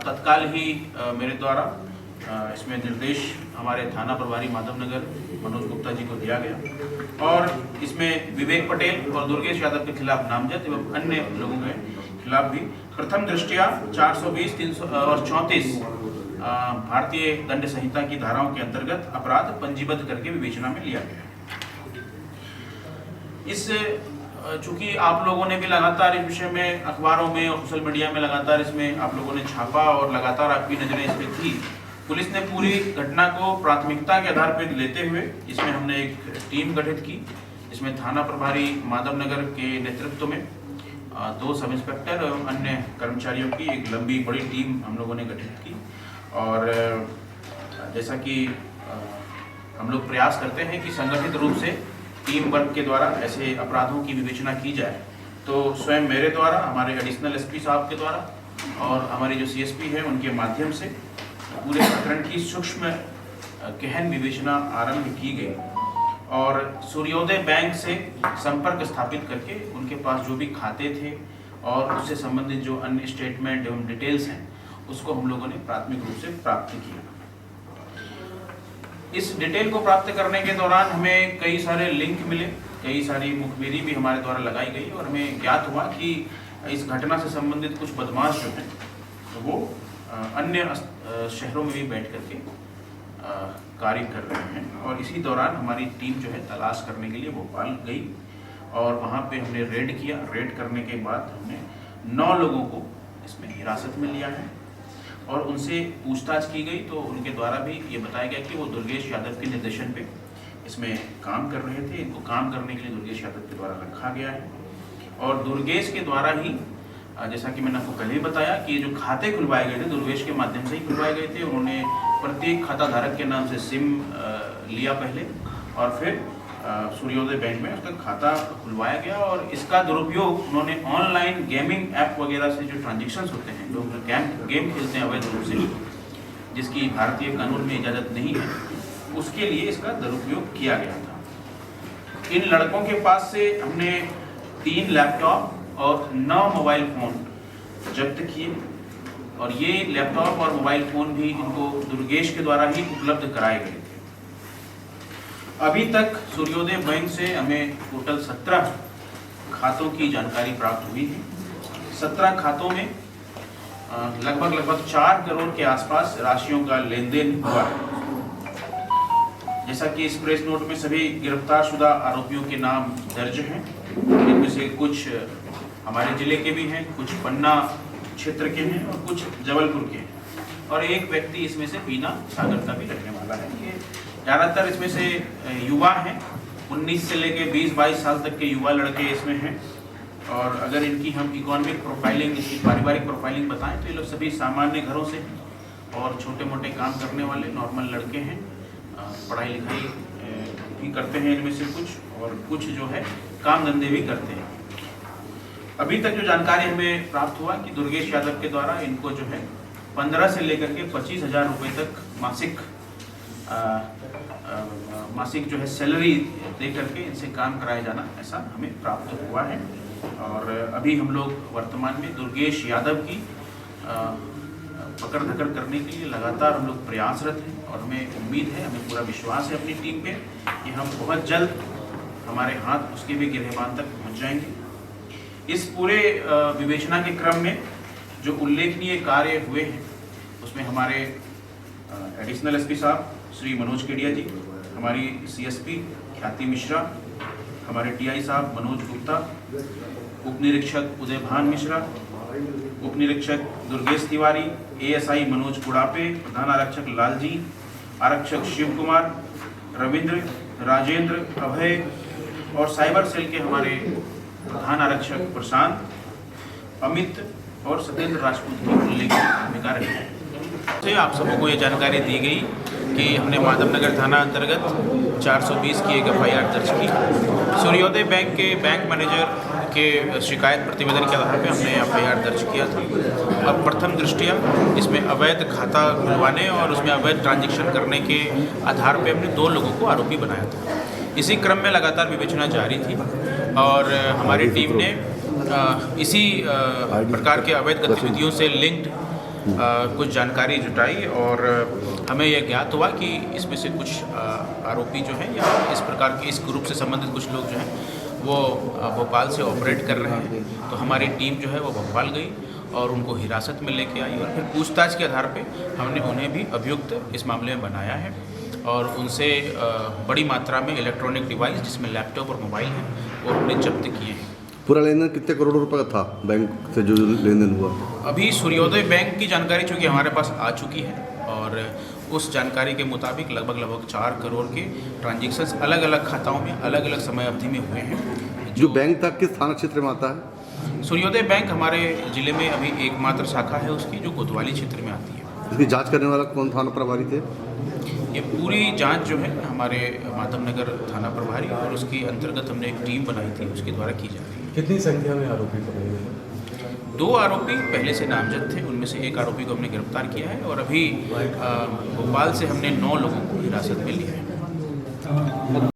तत्काल ही मेरे द्वारा इसमें निर्देश हमारे थाना प्रभारी माधवनगर मनोज गुप्ता जी को दिया गया और इसमें विवेक पटेल और दुर्गेश यादव के खिलाफ नामजद एवं अन्य लोगों के खिलाफ भी प्रथम दृष्टया 420, 300 और 34 भारतीय दंड संहिता की धाराओं के अंतर्गत अपराध पंजीबद्ध करके विवेचना में लिया गया। इस चूंकि आप लोगों ने भी लगातार इस विषय में अखबारों में और सोशल मीडिया में लगातार इसमें आप लोगों ने छापा और लगातार आपकी नजरें इस पर थी, पुलिस ने पूरी घटना को प्राथमिकता के आधार पर लेते हुए इसमें हमने एक टीम गठित की। इसमें थाना प्रभारी माधवनगर के नेतृत्व में 2 सब इंस्पेक्टर एवं अन्य कर्मचारियों की एक लंबी बड़ी टीम हम लोगों ने गठित की। और जैसा कि हम लोग प्रयास करते हैं कि संगठित रूप से टीम वर्क के द्वारा ऐसे अपराधों की विवेचना की जाए, तो स्वयं मेरे द्वारा, हमारे एडिशनल एसपी साहब के द्वारा और हमारे जो सीएसपी हैं उनके माध्यम से पूरे प्रकरण की सूक्ष्म गहन विवेचना आरंभ की गई और सूर्योदय बैंक से संपर्क स्थापित करके उनके पास जो भी खाते थे और उससे संबंधित जो अन्य स्टेटमेंट एवं डिटेल्स हैं उसको हम लोगों ने प्राथमिक रूप से प्राप्त किया। इस डिटेल को प्राप्त करने के दौरान हमें कई सारे लिंक मिले, कई सारी मुखबिरी भी हमारे द्वारा लगाई गई और हमें ज्ञात हुआ कि इस घटना से संबंधित कुछ बदमाश जो हैं तो वो अन्य शहरों में भी बैठ करके कार्य कर रहे हैं। और इसी दौरान हमारी टीम जो है तलाश करने के लिए भोपाल गई और वहाँ पे हमने रेड किया। रेड करने के बाद हमने 9 लोगों को इसमें हिरासत में लिया है और उनसे पूछताछ की गई तो उनके द्वारा भी ये बताया गया कि वो दुर्गेश यादव के निर्देशन पे इसमें काम कर रहे थे। इनको काम करने के लिए दुर्गेश यादव के द्वारा रखा गया है और दुर्गेश के द्वारा ही, जैसा कि मैंने आपको पहले ही बताया कि ये जो खाते खुलवाए गए थे दुर्गेश के माध्यम से ही खुलवाए गए थे। उन्होंने प्रत्येक खाता धारक के नाम से सिम लिया पहले और फिर सूर्योदय बैंक में उसका खाता खुलवाया गया और इसका दुरुपयोग उन्होंने ऑनलाइन गेमिंग ऐप वगैरह से जो ट्रांजेक्शन्स होते हैं, लोग गेम खेलते हैं अवैध रूप से, जिसकी भारतीय कानून में इजाज़त नहीं है, उसके लिए इसका दुरुपयोग किया गया था। इन लड़कों के पास से हमने 3 लैपटॉप और 9 मोबाइल फ़ोन जब्त किए और ये लैपटॉप और मोबाइल फ़ोन भी इनको दुर्गेश के द्वारा ही उपलब्ध कराए गए थे। अभी तक सूर्योदय बैंक से हमें टोटल 17 खातों की जानकारी प्राप्त हुई है। 17 खातों में लगभग 4 करोड़ के आसपास राशियों का लेन देन हुआ है। जैसा कि इस प्रेस नोट में सभी गिरफ्तारशुदा आरोपियों के नाम दर्ज हैं, इनमें से कुछ हमारे जिले के भी हैं, कुछ पन्ना क्षेत्र के हैं और कुछ जबलपुर के हैं और एक व्यक्ति इसमें से बीना सागर का भी रहने वाला है। ये ज़्यादातर इसमें से युवा हैं, 19 से लेके 20-22 साल तक के युवा लड़के इसमें हैं। और अगर इनकी हम इकोनॉमिक प्रोफाइलिंग, इसकी पारिवारिक प्रोफाइलिंग बताएं तो ये लोग सभी सामान्य घरों से हैं और छोटे मोटे काम करने वाले नॉर्मल लड़के हैं। पढ़ाई लिखाई भी करते हैं इनमें से कुछ और कुछ जो है काम धंधे भी करते हैं। अभी तक जो जानकारी हमें प्राप्त हुआ कि दुर्गेश यादव के द्वारा इनको जो है 15 से लेकर के 25,000 रुपये तक मासिक जो है सैलरी दे करके इनसे काम कराया जाना, ऐसा हमें प्राप्त हुआ है। और अभी हम लोग वर्तमान में दुर्गेश यादव की पकड़ धकड़ करने के लिए लगातार हम लोग प्रयासरत हैं और हमें उम्मीद है, हमें पूरा विश्वास है अपनी टीम पे कि हम बहुत जल्द हमारे हाथ उसके भी गिरहबान तक पहुंच जाएंगे। इस पूरे विवेचना के क्रम में जो उल्लेखनीय कार्य हुए हैं उसमें हमारे एडिशनल एसपी साहब श्री मनोज केडिया जी, हमारी सीएसपी ख्याति मिश्रा, हमारे टीआई साहब मनोज गुप्ता, उप निरीक्षक उदय भान मिश्रा, उप निरीक्षक दुर्गेश तिवारी, एएसआई मनोज कुड़ापे, प्रधान आरक्षक लालजी, आरक्षक शिव कुमार, रविंद्र, राजेंद्र, अभय और साइबर सेल के हमारे प्रधान आरक्षक प्रशांत, अमित और सत्येंद्र राजपूत की उल्लेखनीय भूमिका रही है। आप सबको को ये जानकारी दी गई कि हमने माधवनगर थाना अंतर्गत 420 की एक एफआईआर दर्ज की। सूर्योदय बैंक के बैंक मैनेजर के शिकायत प्रतिवेदन के आधार पर हमने एफआईआर दर्ज किया था। अब प्रथम दृष्टया इसमें अवैध खाता खुलवाने और उसमें अवैध ट्रांजैक्शन करने के आधार पर हमने 2 लोगों को आरोपी बनाया था। इसी क्रम में लगातार विवेचना जारी थी और हमारी टीम ने इसी प्रकार के अवैध गतिविधियों से लिंक्ड कुछ जानकारी जुटाई और हमें यह ज्ञात हुआ कि इसमें से कुछ आरोपी जो हैं या इस प्रकार के इस ग्रुप से संबंधित कुछ लोग जो हैं वो भोपाल से ऑपरेट कर रहे हैं। तो हमारी टीम जो है वो भोपाल गई और उनको हिरासत में लेके आई और फिर पूछताछ के आधार पे हमने उन्हें भी अभियुक्त इस मामले में बनाया है और उनसे बड़ी मात्रा में इलेक्ट्रॉनिक डिवाइस जिसमें लैपटॉप और मोबाइल हैं वो हमने जब्त किए हैं। पूरा लेन देन कितने करोड़ रुपए का था बैंक से जो लेन देन हुआ? अभी सूर्योदय बैंक की जानकारी चूँकि हमारे पास आ चुकी है और उस जानकारी के मुताबिक लगभग 4 करोड़ के ट्रांजेक्शन्स अलग अलग खाताओं में अलग अलग समय अवधि में हुए हैं। जो बैंक था किस थाना क्षेत्र में आता है? सूर्योदय बैंक हमारे ज़िले में अभी एकमात्र शाखा है उसकी जो कोतवाली क्षेत्र में आती है। इसकी जांच करने वाला कौन थाना प्रभारी थे? ये पूरी जांच जो है हमारे माधवनगर थाना प्रभारी और उसके अंतर्गत हमने एक टीम बनाई थी उसके द्वारा की जा रही है। कितनी संख्या में आरोपी पकड़े गए? 2 आरोपी पहले से नामजद थे, उनमें से एक आरोपी को हमने गिरफ्तार किया है और अभी भोपाल से हमने 9 लोगों को हिरासत में लिया है।